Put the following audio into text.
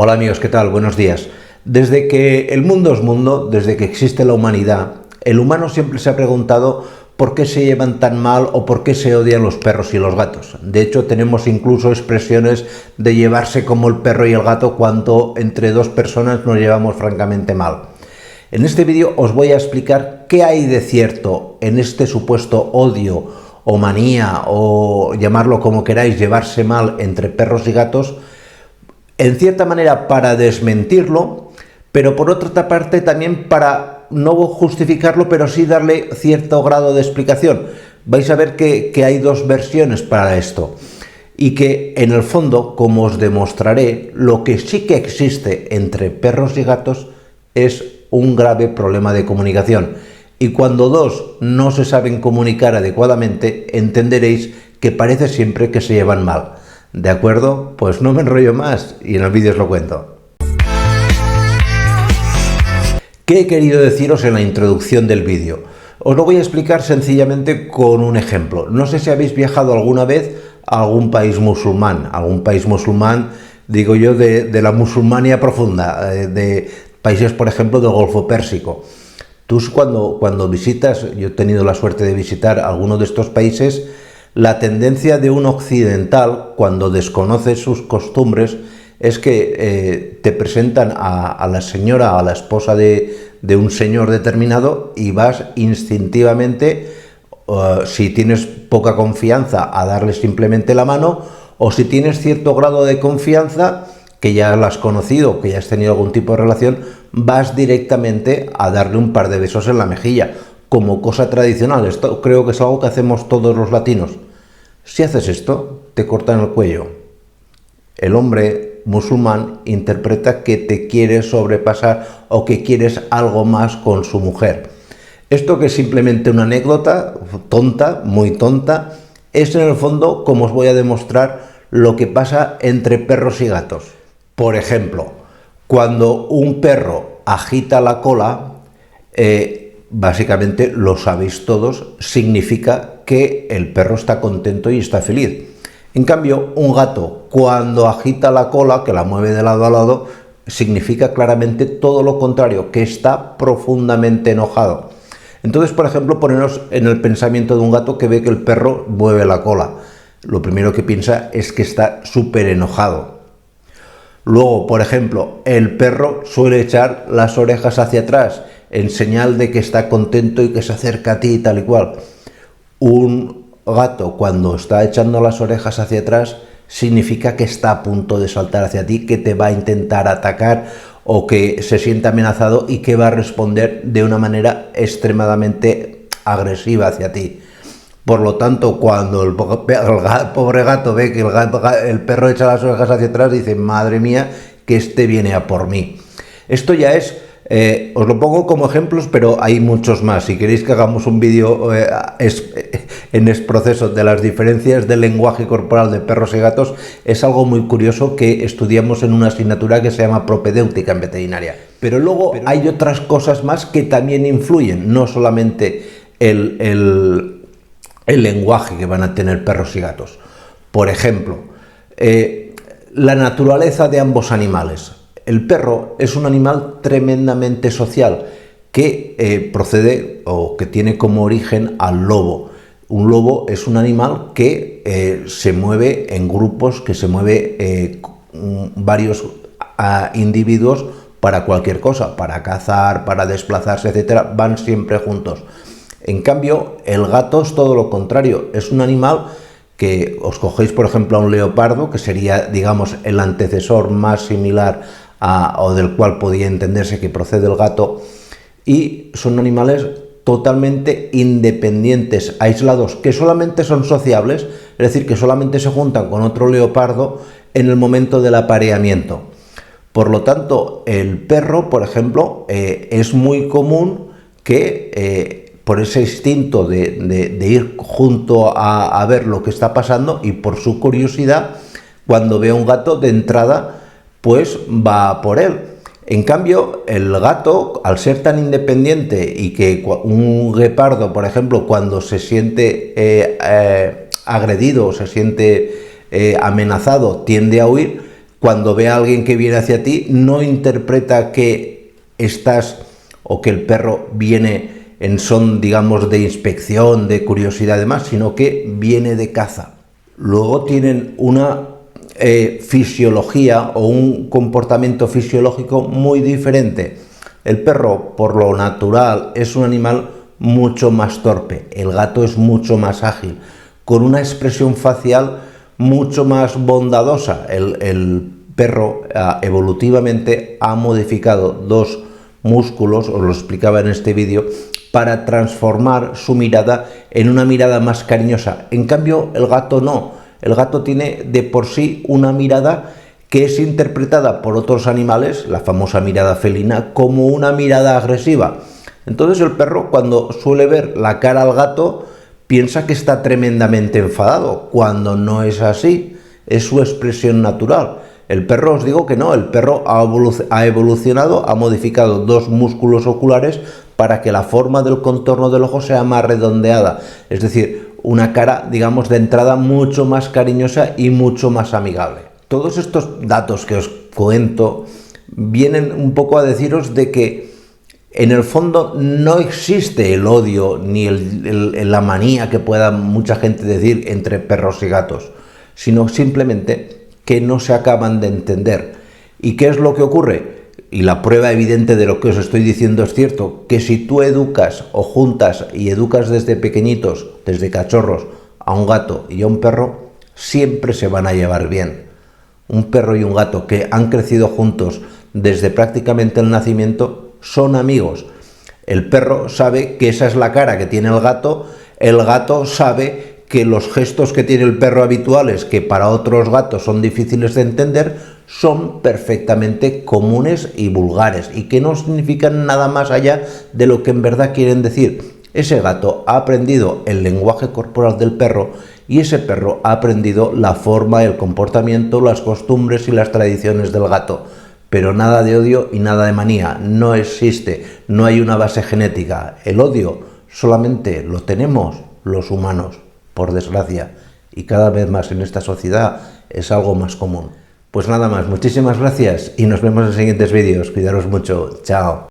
Hola amigos, ¿qué tal? Buenos días. Desde que el mundo es mundo, desde que existe la humanidad, el humano siempre se ha preguntado por qué se llevan tan mal o por qué se odian los perros y los gatos. De hecho, tenemos incluso expresiones de llevarse como el perro y el gato cuando entre dos personas nos llevamos francamente mal. En este vídeo os voy a explicar qué hay de cierto en este supuesto odio o manía o llamarlo como queráis, llevarse mal entre perros y gatos, en cierta manera para desmentirlo, pero por otra parte también para no justificarlo, pero sí darle cierto grado de explicación. Vais a ver que hay dos versiones para esto y que en el fondo, como os demostraré, lo que sí que existe entre perros y gatos es un grave problema de comunicación. Y cuando dos no se saben comunicar adecuadamente, entenderéis que parece siempre que se llevan mal. ¿De acuerdo? Pues no me enrollo más y en el vídeo os lo cuento. ¿Qué he querido deciros en la introducción del vídeo? Os lo voy a explicar sencillamente con un ejemplo. No sé si habéis viajado alguna vez a algún país musulmán, digo yo, de la musulmania profunda, de países, por ejemplo, del Golfo Pérsico. Tú cuando visitas, yo he tenido la suerte de visitar alguno de estos países, la tendencia de un occidental, cuando desconoce sus costumbres, es que te presentan a la señora, a la esposa de un señor determinado y vas instintivamente, si tienes poca confianza, a darle simplemente la mano, o si tienes cierto grado de confianza, que ya la has conocido, que ya has tenido algún tipo de relación, vas directamente a darle un par de besos en la mejilla, como cosa tradicional. Esto creo que es algo que hacemos todos los latinos. Si haces esto, te cortan el cuello. El hombre musulmán interpreta que te quiere sobrepasar o que quieres algo más con su mujer. Esto, que es simplemente una anécdota tonta, muy tonta, es en el fondo, como os voy a demostrar, lo que pasa entre perros y gatos. Por ejemplo, cuando un perro agita la cola, básicamente, lo sabéis todos, significa que el perro está contento y está feliz. En cambio, un gato, cuando agita la cola, que la mueve de lado a lado, significa claramente todo lo contrario, que está profundamente enojado. Entonces, por ejemplo, poneros en el pensamiento de un gato que ve que el perro mueve la cola. Lo primero que piensa es que está súper enojado. Luego, por ejemplo, el perro suele echar las orejas hacia atrás, en señal de que está contento y que se acerca a ti y tal y cual. Un gato, cuando está echando las orejas hacia atrás, significa que está a punto de saltar hacia ti, que te va a intentar atacar o que se siente amenazado y que va a responder de una manera extremadamente agresiva hacia ti. Por lo tanto, cuando el pobre gato ve que el perro echa las orejas hacia atrás, dice: madre mía, que este viene a por mí. Esto ya es... os lo pongo como ejemplos, pero hay muchos más. Si queréis que hagamos un vídeo en este proceso de las diferencias del lenguaje corporal de perros y gatos, es algo muy curioso que estudiamos en una asignatura que se llama propedéutica en veterinaria. Pero luego hay otras cosas más que también influyen, no solamente el lenguaje que van a tener perros y gatos. Por ejemplo, la naturaleza de ambos animales. El perro es un animal tremendamente social que procede o que tiene como origen al lobo. Un lobo es un animal que se mueve en grupos, que se mueve varios individuos para cualquier cosa, para cazar, para desplazarse, etcétera, van siempre juntos. En cambio, el gato es todo lo contrario, es un animal que os cogéis, por ejemplo, a un leopardo, que sería, digamos, el antecesor más similar o del cual podía entenderse que procede el gato, y son animales totalmente independientes, aislados, que solamente son sociables, es decir, que solamente se juntan con otro leopardo en el momento del apareamiento. Por lo tanto, el perro, por ejemplo, es muy común que por ese instinto de ir junto a ver lo que está pasando y por su curiosidad, cuando ve a un gato, de entrada pues va por él. En cambio, el gato, al ser tan independiente y que un guepardo, por ejemplo, cuando se siente agredido o se siente amenazado, tiende a huir, cuando ve a alguien que viene hacia ti, no interpreta que estás o que el perro viene en son, digamos, de inspección, de curiosidad y demás, sino que viene de caza. Luego tienen una fisiología o un comportamiento fisiológico muy diferente. El perro, por lo natural, es un animal mucho más torpe, el gato es mucho más ágil, con una expresión facial mucho más bondadosa. El perro evolutivamente ha modificado dos músculos, os lo explicaba en este vídeo, para transformar su mirada en una mirada más cariñosa. En cambio, el gato no. El gato tiene de por sí una mirada que es interpretada por otros animales, la famosa mirada felina, como una mirada agresiva. Entonces el perro, cuando suele ver la cara al gato, piensa que está tremendamente enfadado, cuando no es así, es su expresión natural. El perro, os digo que no, el perro ha evolucionado, ha modificado dos músculos oculares para que la forma del contorno del ojo sea más redondeada, es decir, una cara, digamos, de entrada mucho más cariñosa y mucho más amigable. Todos estos datos que os cuento vienen un poco a deciros de que en el fondo no existe el odio ni la manía que pueda mucha gente decir entre perros y gatos, sino simplemente que no se acaban de entender. ¿Y qué es lo que ocurre? Y la prueba evidente de lo que os estoy diciendo es cierto, que si tú educas o juntas y educas desde pequeñitos, desde cachorros, a un gato y a un perro, siempre se van a llevar bien. Un perro y un gato que han crecido juntos desde prácticamente el nacimiento son amigos. El perro sabe que esa es la cara que tiene el gato sabe que los gestos que tiene el perro habituales, que para otros gatos son difíciles de entender, son perfectamente comunes y vulgares y que no significan nada más allá de lo que en verdad quieren decir. Ese gato ha aprendido el lenguaje corporal del perro y ese perro ha aprendido la forma, el comportamiento, las costumbres y las tradiciones del gato. Pero nada de odio y nada de manía, no existe, no hay una base genética. El odio solamente lo tenemos los humanos, por desgracia, y cada vez más en esta sociedad es algo más común. Pues nada más, muchísimas gracias y nos vemos en siguientes vídeos. Cuidaros mucho. Chao.